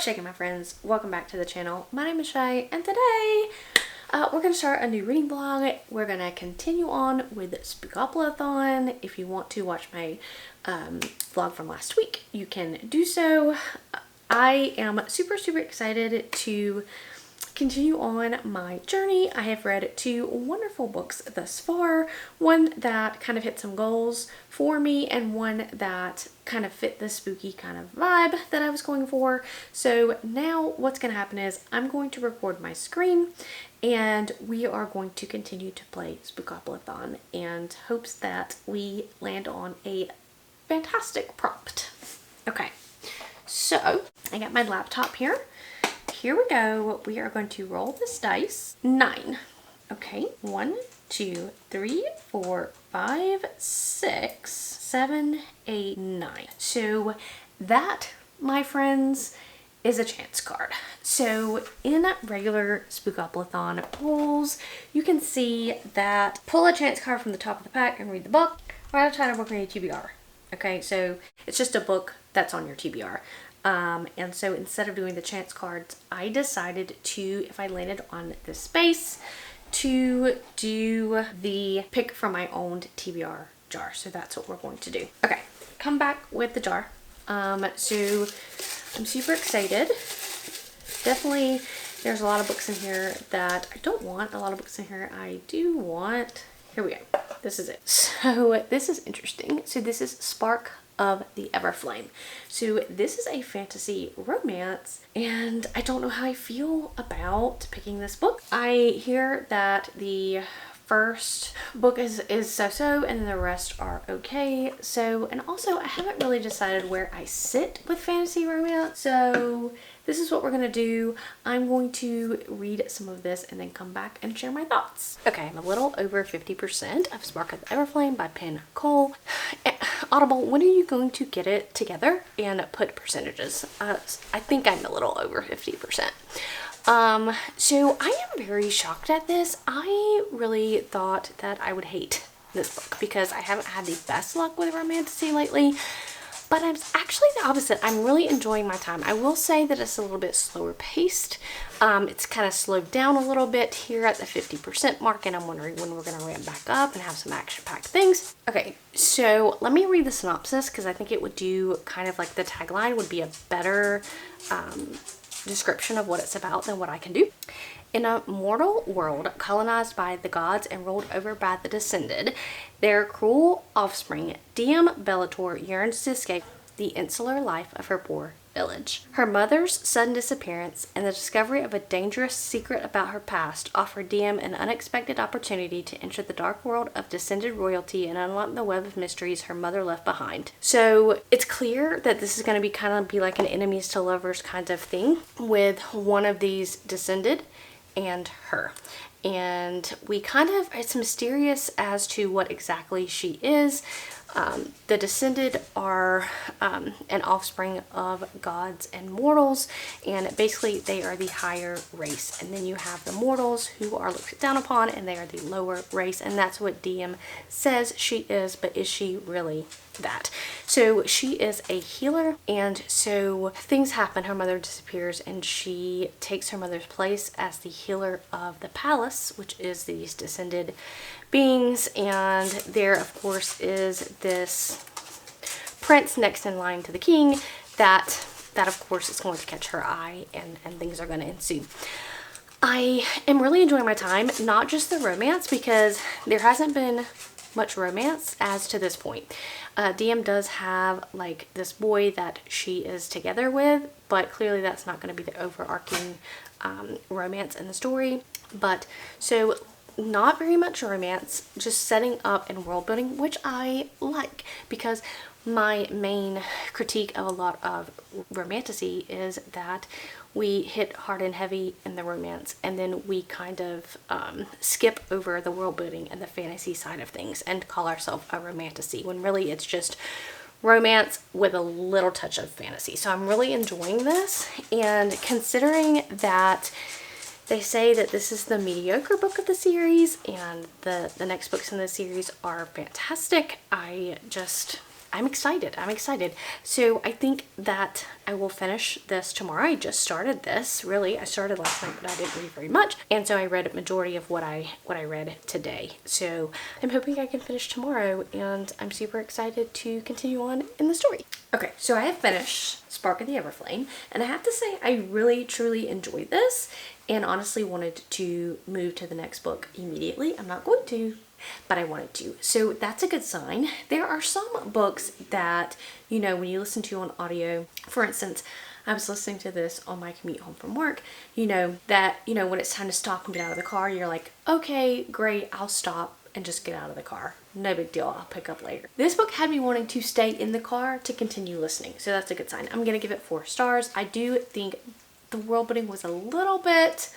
What's shaking, my friends? Welcome back to the channel. My name is Shay, and today we're going to start a new reading vlog. We're going to continue on with Spookopoly. If you want to watch my vlog from last week, you can do so. I am super excited to continue on my journey. I have read 2 wonderful books thus far. One that kind of hit some goals for me, and one that kind of fit the spooky kind of vibe that I was going for. So now what's going to happen is I'm going to record my screen and we are going to continue to play Spookopoly and hopes that we land on a fantastic prompt. Okay, so I got my laptop here. Here we go. We are going to roll this dice. 9. Okay. 1, 2, 3, 4, 5, 6, 7, 8, 9. So that, my friends, is a chance card. So in regular Spookopoly rules, you can see that pull a chance card from the top of the pack and read the book. Right outside of book read TBR. Okay, so it's just a book that's on your TBR. And so instead of doing the chance cards, I decided to, if I landed on this space, to do the pick from my own TBR jar. So that's what we're going to do. Okay, come back with the jar. So I'm super excited. Definitely there's a lot of books in here that I don't want. A lot of books in here I do want. Here we go. This is it. So this is interesting. So this is Spark of the Everflame. So this is a fantasy romance, and I don't know how I feel about picking this book. I hear that the first book is so-so and the rest are okay. So, and also I haven't really decided where I sit with fantasy romance. So this is what we're gonna do. I'm going to read some of this and then come back and share my thoughts. Okay, I'm a little over 50% of Spark of the Everflame by Penn Cole. Audible, when are you going to get it together and put percentages? I think I'm a little over 50%. So I am very shocked at this. I really thought that I would hate this book because I haven't had the best luck with romantasy lately. But I'm actually the opposite. I'm really enjoying my time. I will say that it's a little bit slower paced. It's kind of slowed down a little bit here at the 50% mark, and I'm wondering when we're going to ramp back up and have some action-packed things. Okay, so let me read the synopsis because I think it would do kind of like the tagline would be a better description of what it's about than what I can do. In a mortal world colonized by the gods and ruled over by the Descended, their cruel offspring, DM Bellator, yearns to escape the insular life of her poor village. Her mother's sudden disappearance and the discovery of a dangerous secret about her past offer DM an unexpected opportunity to enter the dark world of Descended royalty and unlock the web of mysteries her mother left behind. So it's clear that this is going to be kind of like an enemies to lovers kind of thing with one of these Descended and her, and we kind of, it's mysterious as to what exactly she is. The Descended are an offspring of gods and mortals, and basically they are the higher race, and then you have the mortals who are looked down upon, and they are the lower race, and that's what DM says she is. But is she really that? So she is a healer, and so things happen. Her mother disappears, and she takes her mother's place as the healer of the palace, which is these Descended beings. And there, of course, is this prince next in line to the king that of course is going to catch her eye, and things are going to ensue. I am really enjoying my time, not just the romance, because there hasn't been much romance as to this point. DM does have like this boy that she is together with, but clearly that's not going to be the overarching romance in the story. But so not very much romance, just setting up and world building, which I like, because my main critique of a lot of romantasy is that we hit hard and heavy in the romance, and then we kind of skip over the world building and the fantasy side of things and call ourselves a romantasy, when really it's just romance with a little touch of fantasy. So I'm really enjoying this, and considering that they say that this is the mediocre book of the series and the next books in the series are fantastic, I just I'm excited. I'm excited. So I think that I will finish this tomorrow. I just started this, really. I started last night, but I didn't read very much. And so I read a majority of what I read today. So I'm hoping I can finish tomorrow, and I'm super excited to continue on in the story. Okay, so I have finished Spark of the Everflame, and I have to say I really truly enjoyed this and honestly wanted to move to the next book immediately. I'm not going to, but I wanted to. So that's a good sign. There are some books that, you know, when you listen to on audio, for instance, I was listening to this on my commute home from work, you know, that, you know, when it's time to stop and get out of the car, you're like, okay, great, I'll stop and just get out of the car. No big deal, I'll pick up later. This book had me wanting to stay in the car to continue listening, so that's a good sign. I'm gonna give it 4 stars. I do think the world building was a little bit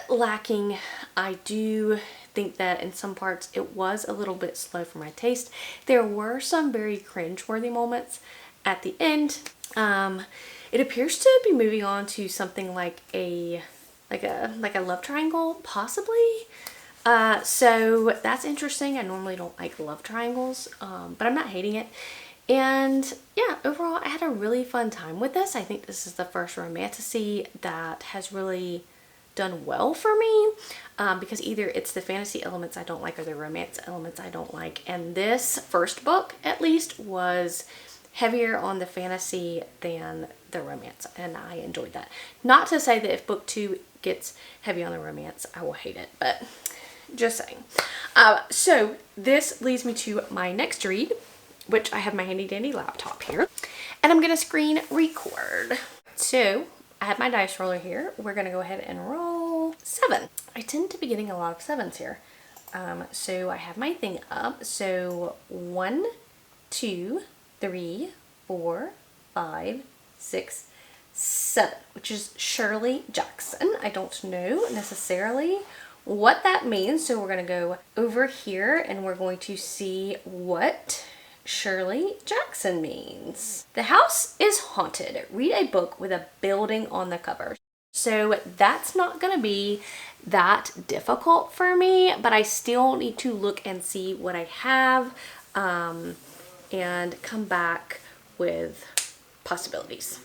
lacking. I do think that in some parts it was a little bit slow for my taste. There were some very cringe-worthy moments at the end. It appears to be moving on to something like a love triangle, possibly. So that's interesting. I normally don't like love triangles, but I'm not hating it. And yeah, overall, I had a really fun time with this. I think this is the first romantasy that has really done well for me, because either it's the fantasy elements I don't like or the romance elements I don't like. And this first book, at least, was heavier on the fantasy than the romance, and I enjoyed that. Not to say that if book 2 gets heavy on the romance, I will hate it, but just saying. So this leads me to my next read, which I have my handy dandy laptop here, and I'm gonna screen record. So I have my dice roller here. We're gonna go ahead and roll 7. I tend to be getting a lot of 7s here. So I have my thing up. So 1, 2, 3, 4, 5, 6, 7, which is Shirley Jackson. I don't know necessarily what that means, so we're gonna go over here and we're going to see what Shirley Jackson means. The house is haunted. Read a book with a building on the cover. So that's not gonna be that difficult for me, but I still need to look and see what I have, and come back with possibilities.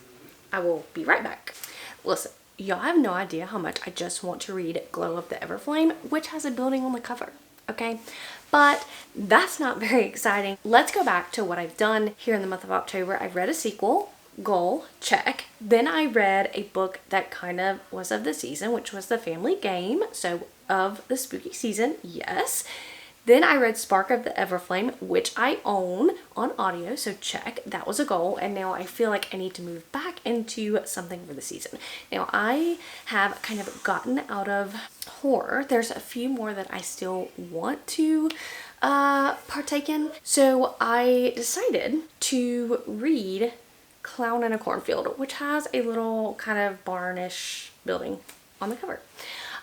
I will be right back. Listen, y'all have no idea how much I just want to read Glow of the Everflame, which has a building on the cover, okay? But that's not very exciting. Let's go back to what I've done here in the month of October. I've read a sequel, goal, check. Then I read a book that kind of was of the season, which was The Family Game, so of the spooky season, yes. Then I read Spark of the Everflame, which I own on audio, so check, that was a goal. And now I feel like I need to move back into something for the season. Now I have kind of gotten out of horror. There's a few more that I still want to partake in. So I decided to read Clown in a Cornfield, which has a little kind of barnish building on the cover.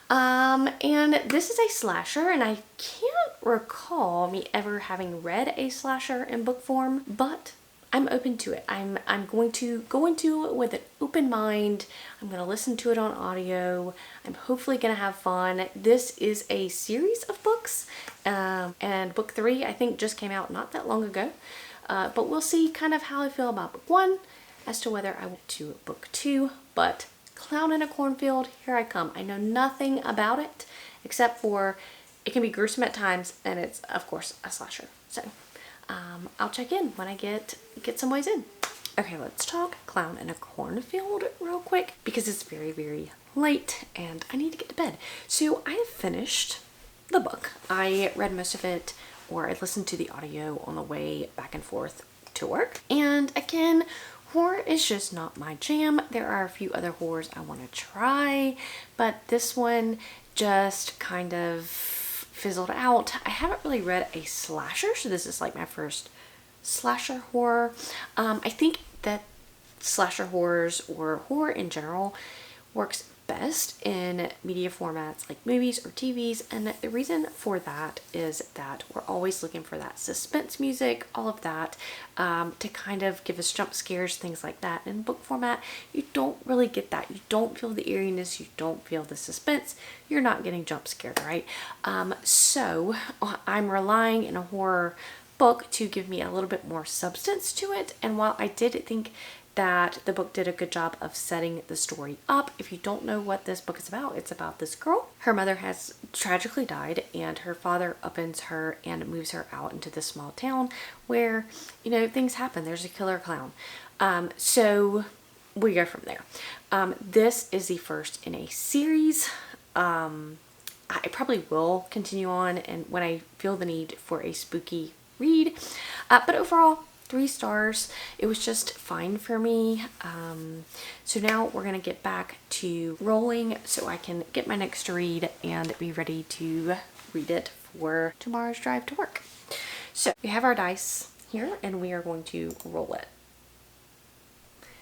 And this is a slasher, and I can't recall me ever having read a slasher in book form, but I'm open to it. I'm going to go into it with an open mind. I'm going to listen to it on audio. I'm hopefully going to have fun. This is a series of books, and book 3 I think just came out not that long ago, but we'll see kind of how I feel about book 1 as to whether I went to book 2, but Clown in a Cornfield, here I come. I know nothing about it except for it can be gruesome at times, and it's of course a slasher. So I'll check in when I get some ways in. Okay, let's talk Clown in a Cornfield real quick because it's very, very late and I need to get to bed. So I have finished the book. I read most of it, or I listened to the audio on the way back and forth to work. And again, horror is just not my jam. There are a few other horrors I want to try, but this one just kind of fizzled out. I haven't really read a slasher, so this is like my first slasher horror. I think that slasher horrors, or horror in general, works best in media formats like movies or TVs, and the reason for that is that we're always looking for that suspense music, all of that, to kind of give us jump scares, things like that. In book format, you don't really get that. You don't feel the eeriness, you don't feel the suspense, you're not getting jump scared, right? So I'm relying in a horror book to give me a little bit more substance to it. And while I did think that the book did a good job of setting the story up, if you don't know what this book is about, it's about this girl. Her mother has tragically died, and her father upends her and moves her out into this small town where, you know, things happen. There's a killer clown. So we go from there. This is the first in a series. I probably will continue on and when I feel the need for a spooky read. But overall, 3 stars. It was just fine for me. So now we're going to get back to rolling so I can get my next read and be ready to read it for tomorrow's drive to work. So we have our dice here and we are going to roll it.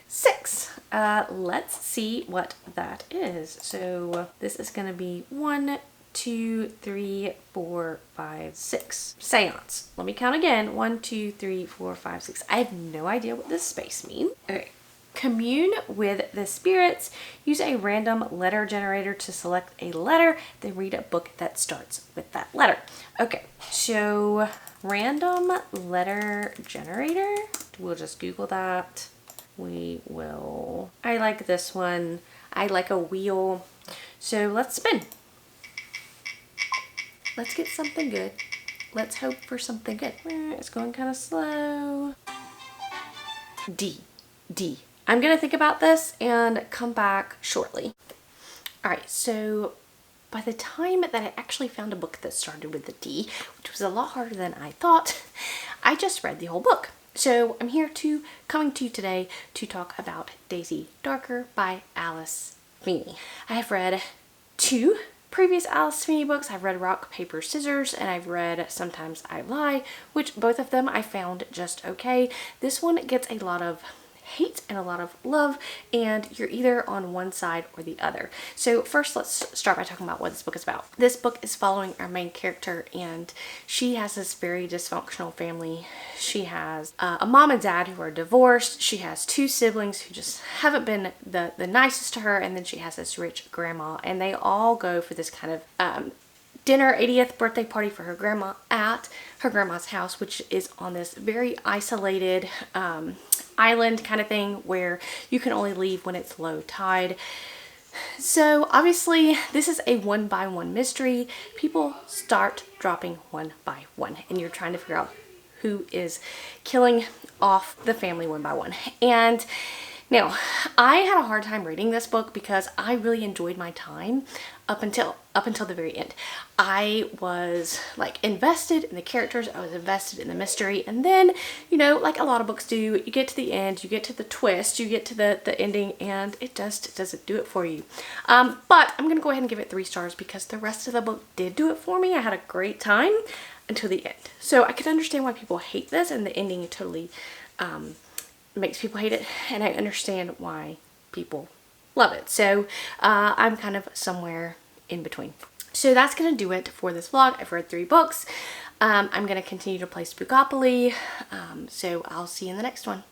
6. Let's see what that is. So this is going to be 1, 2, 3, 4, 5, 6. Seance. Let me count again. 1, 2, 3, 4, 5, 6. I have no idea what this space means. Okay. Commune with the spirits. Use a random letter generator to select a letter, then read a book that starts with that letter. Okay, so random letter generator. We'll just Google that. We will. I like this one. I like a wheel. So let's spin. Let's get something good. Let's hope for something good. It's going kind of slow. D. I'm gonna think about this and come back shortly. All right, so by the time that I actually found a book that started with a D, which was a lot harder than I thought, I just read the whole book. So I'm coming to you today to talk about Daisy Darker by Alice Feeney. I have read 2 previous Alice Feeney books. I've read Rock, Paper, Scissors, and I've read Sometimes I Lie, which both of them I found just okay. This one gets a lot of hate and a lot of love, and you're either on one side or the other. So first, let's start by talking about what this book is about. This book is following our main character, and she has this very dysfunctional family. She has a mom and dad who are divorced. She has 2 siblings who just haven't been the nicest to her, and then she has this rich grandma, and they all go for this kind of dinner, 80th birthday party for her grandma at her grandma's house, which is on this very isolated island kind of thing where you can only leave when it's low tide. So obviously this is a 1-by-1 mystery. People start dropping 1 by 1 and you're trying to figure out who is killing off the family 1 by 1. And now, I had a hard time reading this book because I really enjoyed my time up until the very end. I was like invested in the characters, I was invested in the mystery, and then, you know, like a lot of books do, you get to the end, you get to the twist, you get to the ending, and it just doesn't do it for you. But I'm gonna go ahead and give it 3 stars because the rest of the book did do it for me. I had a great time until the end. So I could understand why people hate this, and the ending totally makes people hate it, and I understand why people love it. So I'm kind of somewhere in between. So that's gonna do it for this vlog. I've read 3 books. I'm gonna continue to play Spookopoly. So I'll see you in the next one.